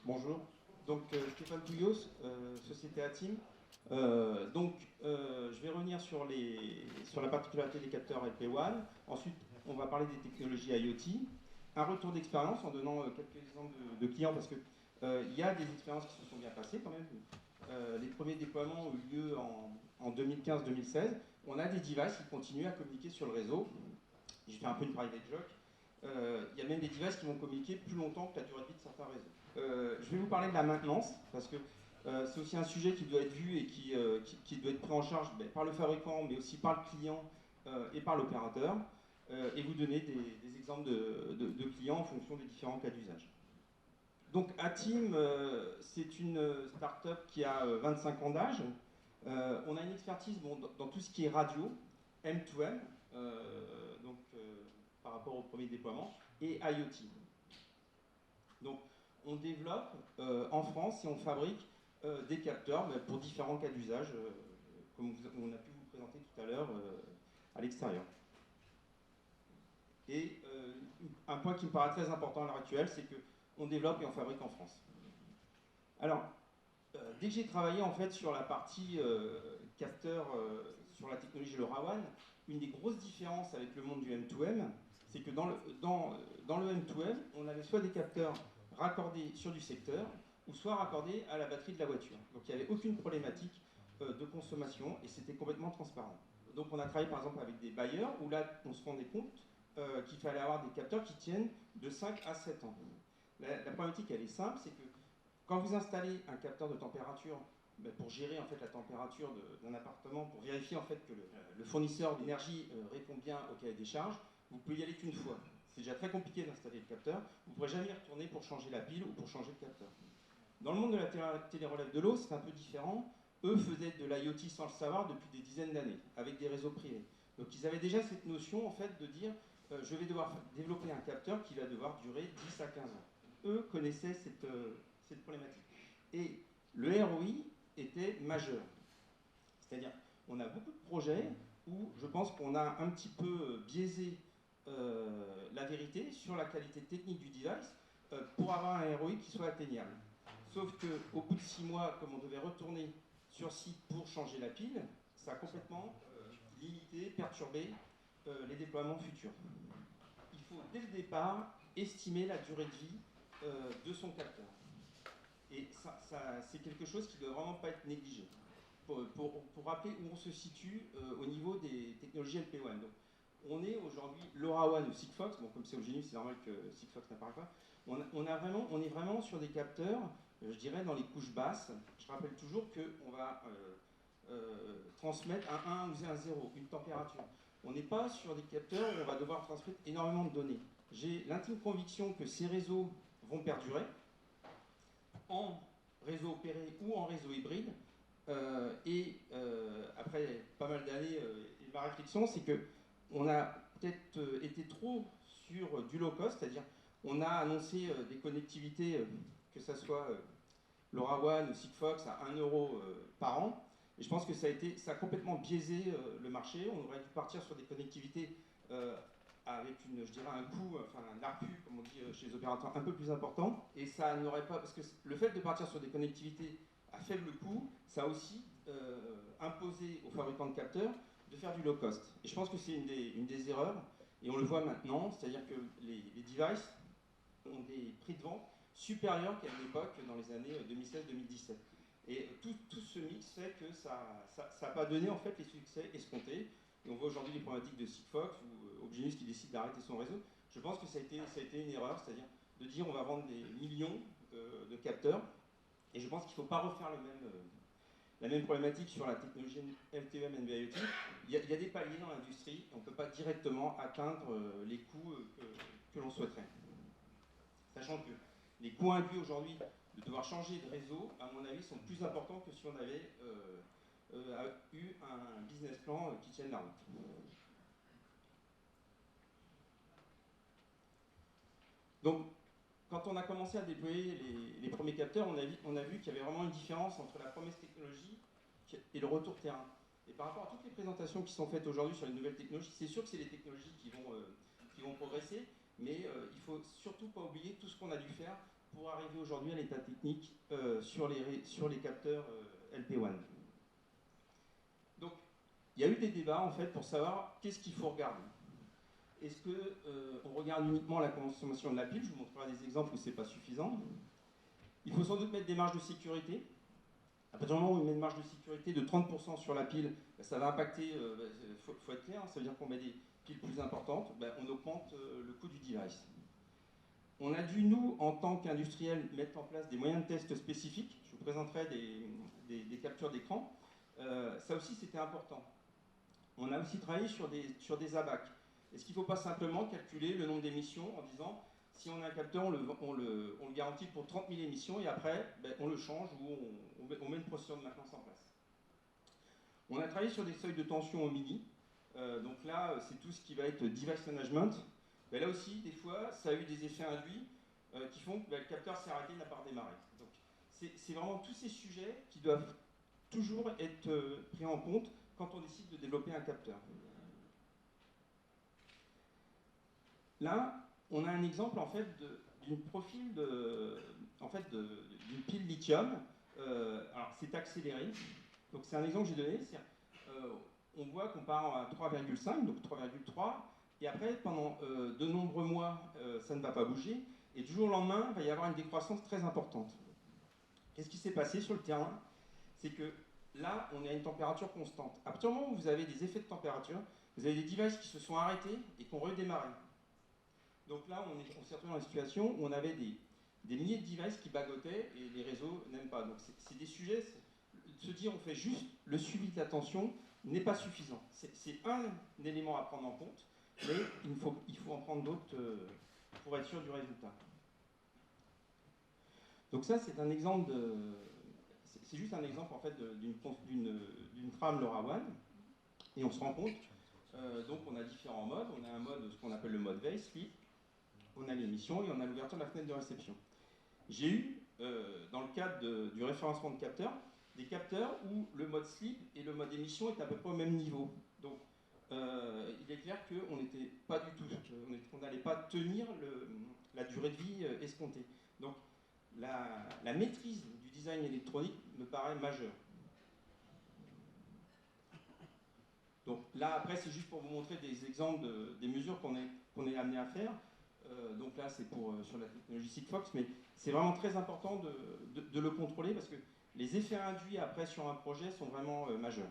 Bonjour. Donc Stéphane Pouillos, société Atim. Je vais revenir sur la particularité des capteurs LP1. Ensuite, on va parler des technologies IoT. Un retour d'expérience en donnant quelques exemples de clients parce que il y a des expériences qui se sont bien passées quand même. Les premiers déploiements ont eu lieu en 2015-2016. On a des devices qui continuent à communiquer sur le réseau. J'ai fait un peu une private joke. Il y a même des devices qui vont communiquer plus longtemps que la durée de vie de certains réseaux. Je vais vous parler de la maintenance, parce que c'est aussi un sujet qui doit être vu et qui doit être pris en charge par le fabricant, mais aussi par le client et par l'opérateur, et vous donner des exemples de clients en fonction des différents cas d'usage. Donc Atim, c'est une start-up qui a 25 ans d'âge. On a une expertise dans tout ce qui est radio, M2M, par rapport au premier déploiement, et IoT. Donc on développe en France et on fabrique des capteurs pour différents cas d'usage, comme on a pu vous présenter tout à l'heure à l'extérieur. Et un point qui me paraît très important à l'heure actuelle, c'est qu'on développe et on fabrique en France. Alors, dès que j'ai travaillé en fait sur la partie capteur, sur la technologie LoRaWAN, une des grosses différences avec le monde du M2M, c'est que dans le M2M, on avait soit des capteurs raccordés sur du secteur, ou soit raccordés à la batterie de la voiture. Donc il n'y avait aucune problématique de consommation et c'était complètement transparent. Donc on a travaillé par exemple avec des bailleurs où là on se rendait compte qu'il fallait avoir des capteurs qui tiennent de 5 à 7 ans. La problématique elle est simple, c'est que quand vous installez un capteur de température pour gérer en fait la température d'un appartement, pour vérifier en fait que le fournisseur d'énergie répond bien au cahier des charges, vous pouvez y aller qu'une fois. C'est déjà très compliqué d'installer le capteur. Vous ne pourrez jamais y retourner pour changer la pile ou pour changer le capteur. Dans le monde de la télérelève de l'eau, c'est un peu différent. Eux faisaient de l'IoT sans le savoir depuis des dizaines d'années, avec des réseaux privés. Donc ils avaient déjà cette notion en fait de dire je vais devoir développer un capteur qui va devoir durer 10 à 15 ans. Eux connaissaient cette problématique. Et le ROI était majeur. C'est-à-dire, on a beaucoup de projets où je pense qu'on a un petit peu biaisé la vérité sur la qualité technique du device pour avoir un ROI qui soit atteignable. Sauf qu'au bout de 6 mois, comme on devait retourner sur site pour changer la pile, ça a complètement limité, perturbé les déploiements futurs. Il faut dès le départ estimer la durée de vie de son capteur. Et c'est quelque chose qui ne doit vraiment pas être négligé. Pour rappeler où on se situe au niveau des technologies LP1. Donc, on est aujourd'hui LoRaWAN ou Sigfox, bon, comme c'est au Genius, c'est normal que Sigfox n'apparaît pas. On est vraiment sur des capteurs, je dirais, dans les couches basses. Je rappelle toujours qu'on va transmettre un 1 ou un 0, une température. On n'est pas sur des capteurs où on va devoir transmettre énormément de données. J'ai l'intime conviction que ces réseaux vont perdurer en réseau opéré ou en réseau hybride. Après pas mal d'années, ma réflexion, c'est qu'on a peut-être été trop sur du low cost, c'est-à-dire on a annoncé des connectivités, que ce soit LoRaWAN ou Sigfox, à 1 euro par an. Et je pense que ça a complètement biaisé le marché. On aurait dû partir sur des connectivités avec je dirais un coût, enfin un ARPU, comme on dit chez les opérateurs, un peu plus important. Et ça n'aurait pas, parce que le fait de partir sur des connectivités à faible coût, ça a aussi imposé aux fabricants de capteurs de faire du low cost. Et je pense que c'est une des erreurs, et on le voit maintenant, c'est-à-dire que les devices ont des prix de vente supérieurs qu'à une époque dans les années 2016-2017. Et tout ce mix fait que ça n'a pas donné en fait les succès escomptés. Et on voit aujourd'hui les problématiques de Sigfox ou Opgenius qui décide d'arrêter son réseau. Je pense que ça a été une erreur, c'est-à-dire de dire on va vendre des millions de capteurs. Et je pense qu'il ne faut pas refaire la même problématique sur la technologie LTE-M NB-IoT. Il y a des paliers dans l'industrie, on ne peut pas directement atteindre les coûts que l'on souhaiterait. Sachant que les coûts induits aujourd'hui de devoir changer de réseau, à mon avis, sont plus importants que si on avait eu un business plan qui tienne la route. Donc, quand on a commencé à déployer les premiers capteurs, on a vu qu'il y avait vraiment une différence entre la promesse technologie et le retour terrain. Et par rapport à toutes les présentations qui sont faites aujourd'hui sur les nouvelles technologies, c'est sûr que c'est les technologies qui vont progresser, mais il ne faut surtout pas oublier tout ce qu'on a dû faire pour arriver aujourd'hui à l'état technique sur les capteurs LP1. Donc, il y a eu des débats en fait pour savoir qu'est-ce qu'il faut regarder. Est-ce qu'on regarde uniquement la consommation de la pile? Je vous montrerai des exemples où ce n'est pas suffisant. Il faut sans doute mettre des marges de sécurité. À partir du moment où on met une marge de sécurité de 30% sur la pile, ça va impacter, faut être clair, ça veut dire qu'on met des piles plus importantes, on augmente le coût du device. On a dû, nous, en tant qu'industriels, mettre en place des moyens de test spécifiques. Je vous présenterai des captures d'écran. Ça aussi, c'était important. On a aussi travaillé sur des ABAC. Est-ce qu'il ne faut pas simplement calculer le nombre d'émissions en disant, si on a un capteur, on le garantit pour 30 000 émissions et après, on le change ou on met une procédure de maintenance en place. On a travaillé sur des seuils de tension au mini. Donc là, c'est tout ce qui va être device management. Là aussi, des fois, ça a eu des effets induits qui font que le capteur s'est arrêté, n'a pas redémarré. Donc c'est vraiment tous ces sujets qui doivent toujours être pris en compte quand on décide de développer un capteur. Là, on a un exemple en fait d'une profil d'une pile lithium. Alors c'est accéléré. Donc c'est un exemple que j'ai donné. On voit qu'on part à 3,5, donc 3,3, et après pendant de nombreux mois, ça ne va pas bouger, et du jour au lendemain, il va y avoir une décroissance très importante. Qu'est-ce qui s'est passé sur le terrain? C'est que là, on est à une température constante. À partir du moment où vous avez des effets de température, vous avez des devices qui se sont arrêtés et qui ont redémarré. Donc là, on s'est retrouvé dans une situation où on avait des milliers de devices qui bagotaient et les réseaux n'aiment pas. Donc c'est des sujets, se dire on fait juste le suivi de la tension n'est pas suffisant. C'est un élément à prendre en compte, mais il faut en prendre d'autres pour être sûr du résultat. Donc ça, c'est un exemple c'est juste un exemple en fait d'une trame LoRaWAN, et on se rend compte. Donc on a différents modes. On a un mode, ce qu'on appelle le mode veille, sleep. On a l'émission et on a l'ouverture de la fenêtre de réception. J'ai eu, dans le cadre du référencement de capteurs, des capteurs où le mode sleep et le mode émission est à peu près au même niveau. Donc il est clair qu'on n'était pas du tout, on n'allait pas tenir la durée de vie escomptée. Donc la maîtrise du design électronique me paraît majeure. Donc là, après, c'est juste pour vous montrer des exemples des mesures qu'on est amené à faire. Donc là, c'est sur la technologie Sigfox, mais c'est vraiment très important de le contrôler parce que les effets induits après sur un projet sont vraiment majeurs.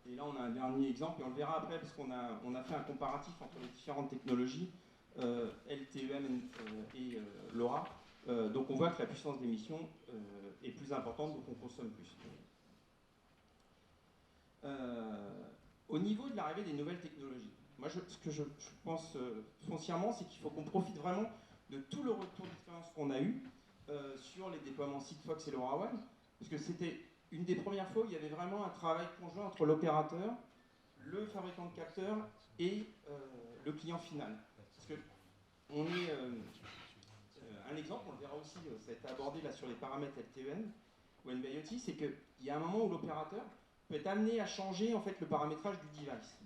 Et là, on a un dernier exemple, et on le verra après parce qu'on a fait un comparatif entre les différentes technologies, LTEM et LoRa. Donc on voit que la puissance d'émission est plus importante, donc on consomme plus. Au niveau de l'arrivée des nouvelles technologies, moi, ce que je pense foncièrement, c'est qu'il faut qu'on profite vraiment de tout le retour d'expérience qu'on a eu sur les déploiements Sigfox et LoRaWAN, parce que c'était une des premières fois où il y avait vraiment un travail conjoint entre l'opérateur, le fabricant de capteurs et le client final. Parce que on est un exemple, on le verra aussi, ça a été abordé là sur les paramètres LTEM ou NB-IoT, c'est qu'il y a un moment où l'opérateur peut être amené à changer en fait le paramétrage du device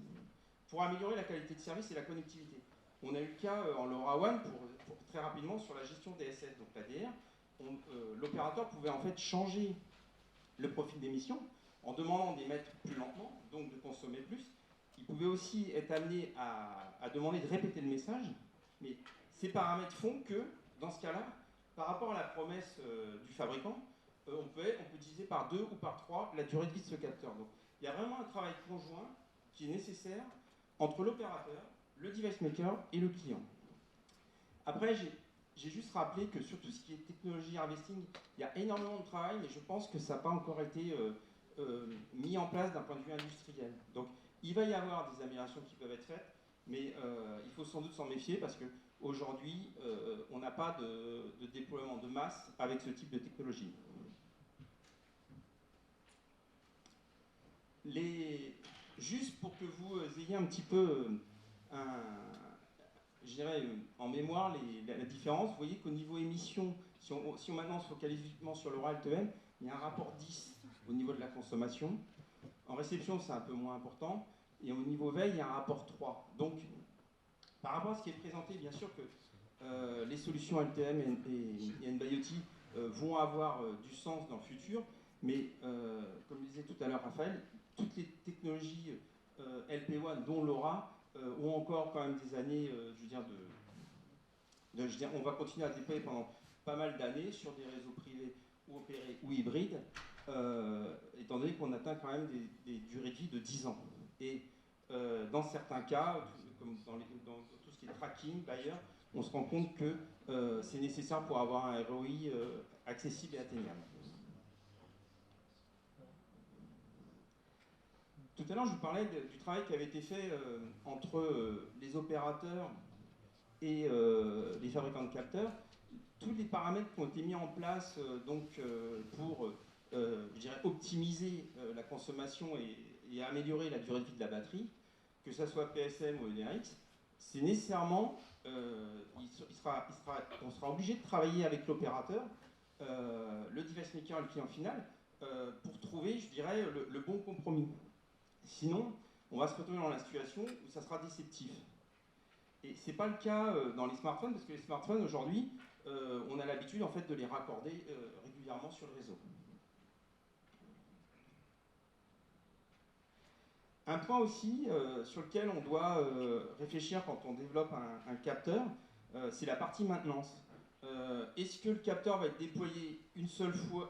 pour améliorer la qualité de service et la connectivité. On a eu le cas en LoRaWAN pour très rapidement sur la gestion des SS, donc l'ADR. L'opérateur pouvait en fait changer le profil d'émission en demandant d'émettre plus lentement, donc de consommer plus. Il pouvait aussi être amené à demander de répéter le message, mais ces paramètres font que, dans ce cas-là, par rapport à la promesse du fabricant, on peut diviser par 2 ou par 3 la durée de vie de ce capteur. Donc il y a vraiment un travail conjoint qui est nécessaire entre l'opérateur, le device maker et le client. Après, j'ai juste rappelé que sur tout ce qui est technologie harvesting, il y a énormément de travail, mais je pense que ça n'a pas encore été mis en place d'un point de vue industriel. Donc il va y avoir des améliorations qui peuvent être faites, mais il faut sans doute s'en méfier parce qu'aujourd'hui, on n'a pas de déploiement de masse avec ce type de technologie. Juste pour que vous ayez un petit peu je dirais, en mémoire la différence, vous voyez qu'au niveau émission, si on maintenant se focalise uniquement sur LoRa LTEM, il y a un rapport 10 au niveau de la consommation. En réception, c'est un peu moins important. Et au niveau veille, il y a un rapport 3. Donc, par rapport à ce qui est présenté, bien sûr que les solutions LTM et NB-IoT vont avoir du sens dans le futur, mais comme le disait tout à l'heure Raphaël, toutes les technologies LP1, dont LoRa, ont encore quand même des années, on va continuer à déployer pendant pas mal d'années sur des réseaux privés ou opérés ou hybrides, étant donné qu'on atteint quand même des durées de vie de 10 ans. Et dans certains cas, comme dans tout ce qui est tracking, d'ailleurs, on se rend compte que c'est nécessaire pour avoir un ROI accessible et atteignable. Tout à l'heure, je vous parlais du travail qui avait été fait entre les opérateurs et les fabricants de capteurs. Tous les paramètres qui ont été mis en place pour je dirais, optimiser la consommation et améliorer la durée de vie de la batterie, que ce soit PSM ou NRX, c'est nécessairement, on sera obligé de travailler avec l'opérateur, le device maker et le client final, pour trouver, je dirais, le bon compromis. Sinon, on va se retrouver dans la situation où ça sera déceptif. Et ce n'est pas le cas dans les smartphones, parce que les smartphones, aujourd'hui, on a l'habitude en fait, de les raccorder régulièrement sur le réseau. Un point aussi sur lequel on doit réfléchir quand on développe un capteur, c'est la partie maintenance. Est-ce que le capteur va être déployé une seule fois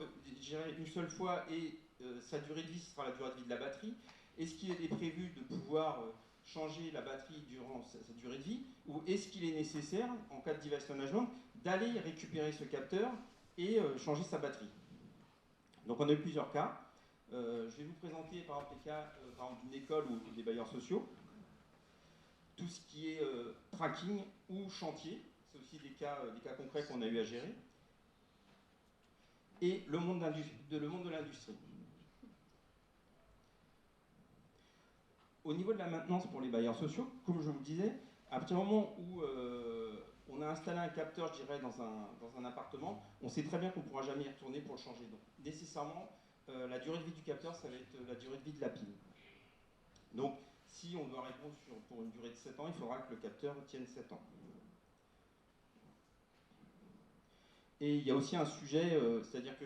et sa durée de vie, ce sera la durée de vie de la batterie? Est-ce qu'il est prévu de pouvoir changer la batterie durant sa durée de vie? Ou est-ce qu'il est nécessaire, en cas de device management, d'aller récupérer ce capteur et changer sa batterie? Donc on a eu plusieurs cas. Je vais vous présenter par exemple les cas d'une école ou des bailleurs sociaux. Tout ce qui est tracking ou chantier, c'est aussi des cas concrets qu'on a eu à gérer. Et le monde de l'industrie. Au niveau de la maintenance pour les bailleurs sociaux, comme je vous le disais, à partir du moment où on a installé un capteur, je dirais, dans un appartement, on sait très bien qu'on ne pourra jamais y retourner pour le changer. Donc, nécessairement, la durée de vie du capteur, ça va être la durée de vie de la pile. Donc, si on doit répondre pour une durée de 7 ans, il faudra que le capteur tienne 7 ans. Et il y a aussi un sujet, c'est-à-dire que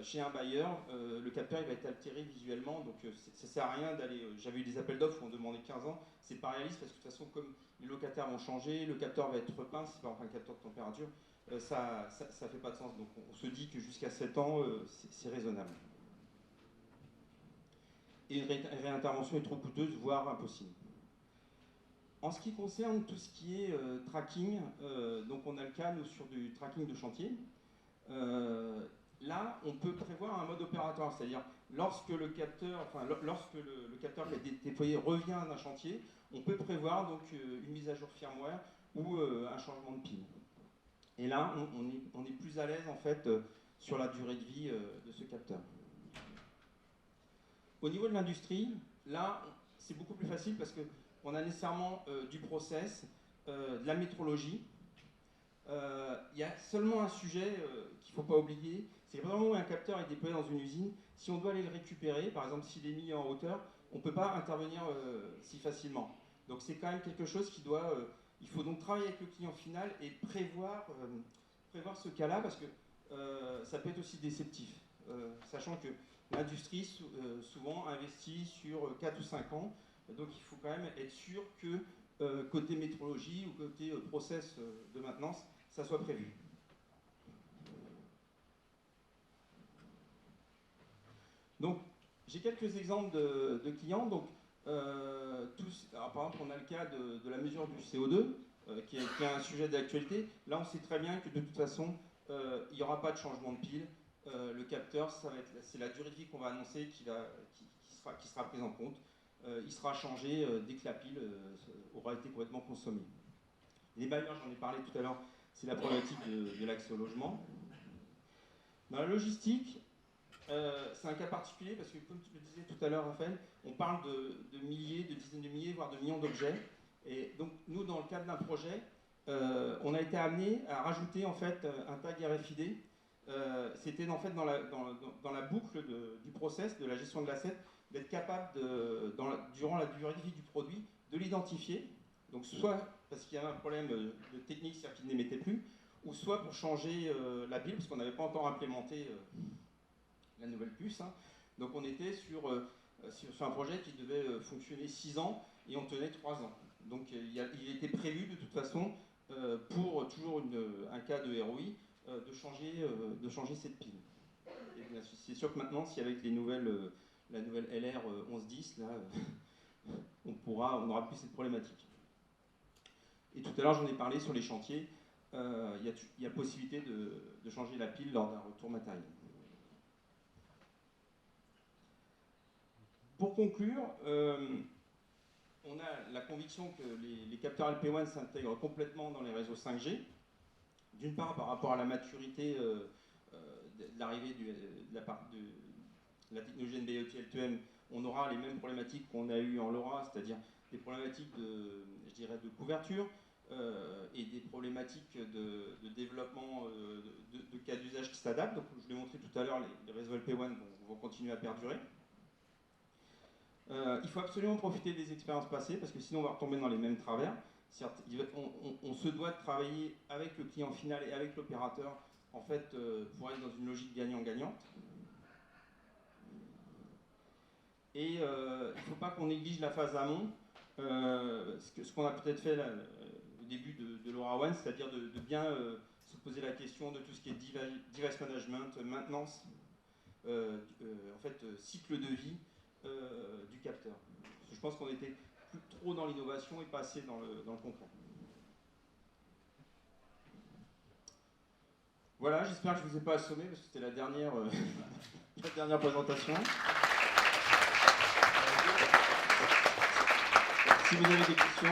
chez un bailleur, le capteur il va être altéré visuellement, donc ça ne sert à rien d'aller... J'avais eu des appels d'offres où on demandait 15 ans, c'est pas réaliste parce que de toute façon, comme les locataires vont changer, le capteur va être repeint, c'est par exemple un capteur de température, ça ne fait pas de sens. Donc on se dit que jusqu'à 7 ans, c'est raisonnable. Et une réintervention est trop coûteuse, voire impossible. En ce qui concerne tout ce qui est tracking, donc on a le cas nous, sur du tracking de chantier. Là, on peut prévoir un mode opératoire, c'est-à-dire lorsque le capteur qui a été déployé revient d'un chantier, on peut prévoir donc une mise à jour firmware ou un changement de pile. Et là, on est plus à l'aise en fait sur la durée de vie de ce capteur. Au niveau de l'industrie, là, c'est beaucoup plus facile parce qu'on a nécessairement du process, de la métrologie. Il y a seulement un sujet qu'il ne faut pas oublier, c'est que vraiment un capteur est déployé dans une usine, si on doit aller le récupérer, par exemple s'il est mis en hauteur, on ne peut pas intervenir si facilement. Donc c'est quand même quelque chose qui doit... il faut donc travailler avec le client final et prévoir ce cas-là parce que ça peut être aussi déceptif. Sachant que l'industrie souvent investit sur 4 ou 5 ans, donc il faut quand même être sûr que côté métrologie ou côté process de maintenance, ça soit prévu. Donc, j'ai quelques exemples de clients. Donc, alors, par exemple, on a le cas de la mesure du CO2, qui est un sujet d'actualité. Là, on sait très bien que de toute façon, il n'y aura pas de changement de pile. Le capteur, c'est la durée de vie qu'on va annoncer qui sera prise en compte. Il sera changé dès que la pile aura été complètement consommée. Les bailleurs, j'en ai parlé tout à l'heure, c'est la problématique de l'accès au logement. Dans la logistique, c'est un cas particulier parce que, comme tu le disais tout à l'heure, Raphaël, on parle de milliers, de dizaines de milliers, voire de millions d'objets. Et donc, nous, dans le cadre d'un projet, on a été amené à rajouter en fait un tag RFID. C'était en fait dans la boucle du process, de la gestion de l'asset, d'être capable, durant la durée de vie du produit, de l'identifier. Donc soit parce qu'il y avait un problème de technique, c'est-à-dire qu'il n'émettait plus, ou soit pour changer la pile, parce qu'on n'avait pas encore implémenté la nouvelle puce. Hein. Donc on était sur un projet qui devait fonctionner 6 ans et on tenait 3 ans. Donc il était prévu de toute façon, pour toujours un cas de ROI, de changer cette pile. C'est sûr que maintenant, si avec la nouvelle LR 1110, là, on n'aura plus cette problématique. Et tout à l'heure, j'en ai parlé sur les chantiers, il y a possibilité de changer la pile lors d'un retour matériel. Pour conclure, on a la conviction que les capteurs LP1 s'intègrent complètement dans les réseaux 5G. D'une part, par rapport à la maturité de l'arrivée de la technologie NB-IoT L2M, on aura les mêmes problématiques qu'on a eues en LoRa, c'est-à-dire des problématiques de couverture et des problématiques de développement de cas d'usage qui s'adaptent. Donc, je vous l'ai montré tout à l'heure, les réseaux LP1 vont continuer à perdurer. Il faut absolument profiter des expériences passées parce que sinon on va retomber dans les mêmes travers. Certes, on se doit de travailler avec le client final et avec l'opérateur en fait, pour être dans une logique gagnant-gagnante. Et il ne faut pas qu'on néglige la phase amont, ce qu'on a peut-être fait là, au début de LoRaWAN, c'est-à-dire de bien se poser la question de tout ce qui est device management, maintenance, en fait, cycle de vie du capteur. Parce que je pense qu'on était trop dans l'innovation et pas assez dans le concret. Voilà, j'espère que je ne vous ai pas assommé parce que c'était la dernière présentation. Si vous avez des questions.